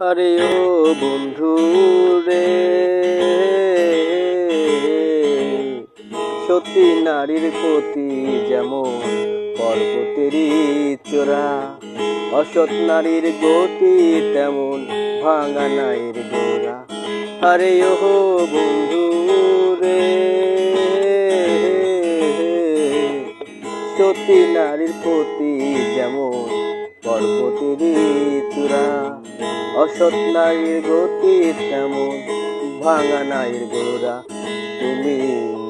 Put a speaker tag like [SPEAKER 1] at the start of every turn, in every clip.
[SPEAKER 1] আরে ও বন্ধু রে, সতী নারীর প্রতি যেমন পর্বতেরই চূড়া, অসৎ নারীর গতি তেমন ভাঙা নাইর গোড়া। আরে ও বন্ধু রে, সতী নারীর প্রতি যেমন পর্বতেরই চূড়া, অসৎ নারীর গতি তেমন ভাঙা নাইর গোড়া। তুমি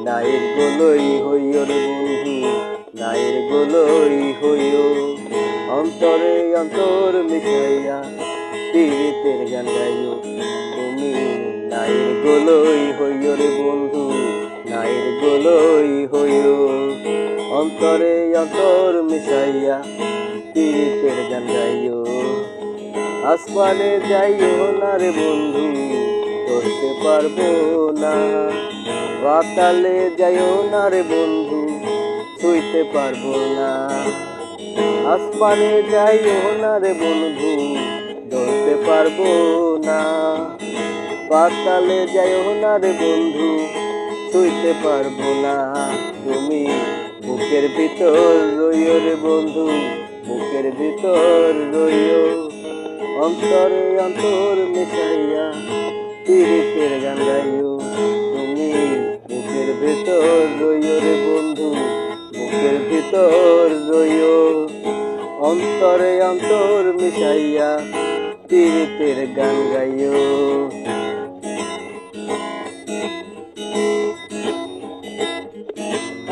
[SPEAKER 1] নাইর গোলই হইও রে বন্ধু, নাইর গোলই হইও, অন্তরে অন্তর মিশাইয়া পীড়িতের গান গাইও। তুমি নাইর গোলই হইও রে বন্ধু, নাইর গোলই হইও, অন্তরে অন্তর মিশাইয়া পীড়িতের গান গাইও। আসমানে যাইও না রে বন্ধু, ধরতে পারবো না, পাতালে যাইও না রে বন্ধু, ছুঁইতে পারবো না। আসমানে যাইও না রে বন্ধু, ধরতে পারবো না, পাতালে যাইও না রে বন্ধু, ছুঁইতে পারবো না। তুমি বুকের ভিতর রইও রে বন্ধু, বুকের ভিতর রইও, অন্তরে অন্তর মিশাইয়া পীড়িতের গান গাইও। তুমি বুকের ভিতর রইও রে বন্ধু, বুকের ভিতর রইও, অন্তরে অন্তর মিশাইয়া পীড়িতের গান গাইও।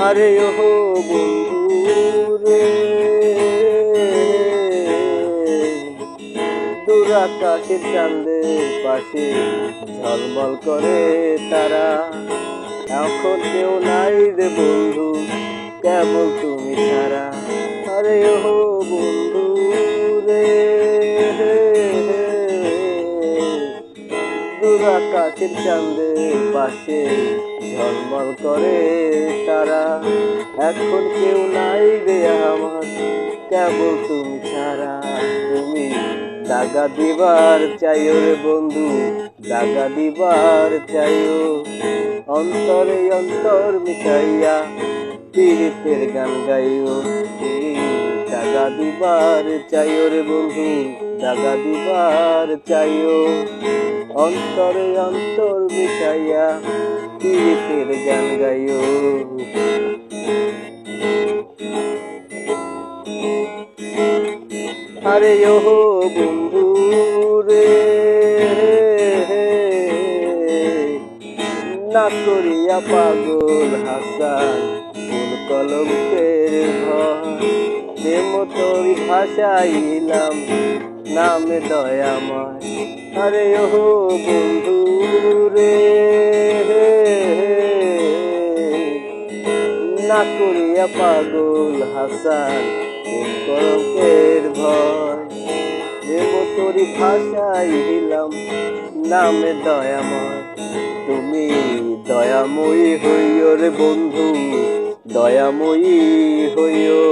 [SPEAKER 1] আরে ও বন্ধু রে, দূর আকাশের চাঁদের পাশে ঝলমল করে তারা, এখন কেউ নাই রে বন্ধু, কেবল তুমি ছাড়া। আরে ও বন্ধু রে, দূর আকাশের চাঁদের পাশে ঝলমল করে তারা, এখন কেউ নাই রে আমার, কেবল তুমি ছাড়া। তুমি দাগা দিবার চাইও রে বন্ধু, দাগা দিবার চাইও, অন্তরে অন্তর মিশাইয়া পীড়িতের গান গাইও। তুমি দাগা দিবার চাইও রে বন্ধু, দাগা দিবার চাইও, অন্তরে অন্তর মিশাইয়া পীড়িতের গান গাইও। আরে ও বন্ধু রে, না করিয়া পাগল হাসান কোন কলঙ্কের ভয়, প্রেম তোর ভাষাইলাম নামে দয়াময়। আরে ও বন্ধু রে, না করিয়া পাগল হাসান কোন কলঙ্কের ভয়, প্রেম তোর ভাষাইলাম নামে দয়াময়। তুমি দয়াময়ী হইও রে বন্ধু, দয়াময়ী হইও,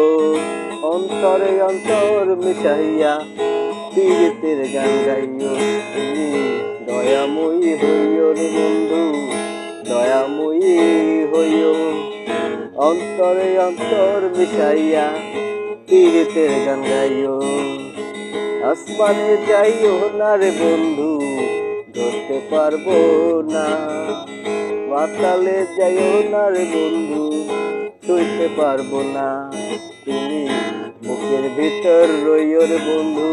[SPEAKER 1] অন্তরে অন্তর মিশাইয়া পীড়িতের গান গাইও। তুমি দয়াময়ী হইও রে বন্ধু, দয়াময়ী হইও, অন্তরে অন্তর মিশাইয়া পীড়িতের গান গাইও। আসমানে যাইও না রে বন্ধু, ধরতে পারবো না, পাতালে যাইও না রে বন্ধু, ছুঁইতে পারবো না। তুমি বুকের ভিতর রইও রে বন্ধু,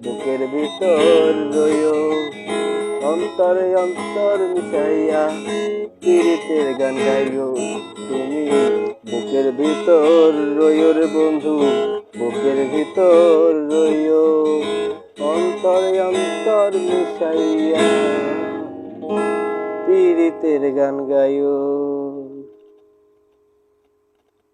[SPEAKER 1] বুকের ভিতর রইও, অন্তরে অন্তর মিশাইয়া পীড়িতের গান গাইও। তুমি বুকের ভিতর রইও রে বন্ধু, বুকের ভিতর রইও, অন্তরে অন্তর মিশাইয়া পীড়িতের গান গাইও।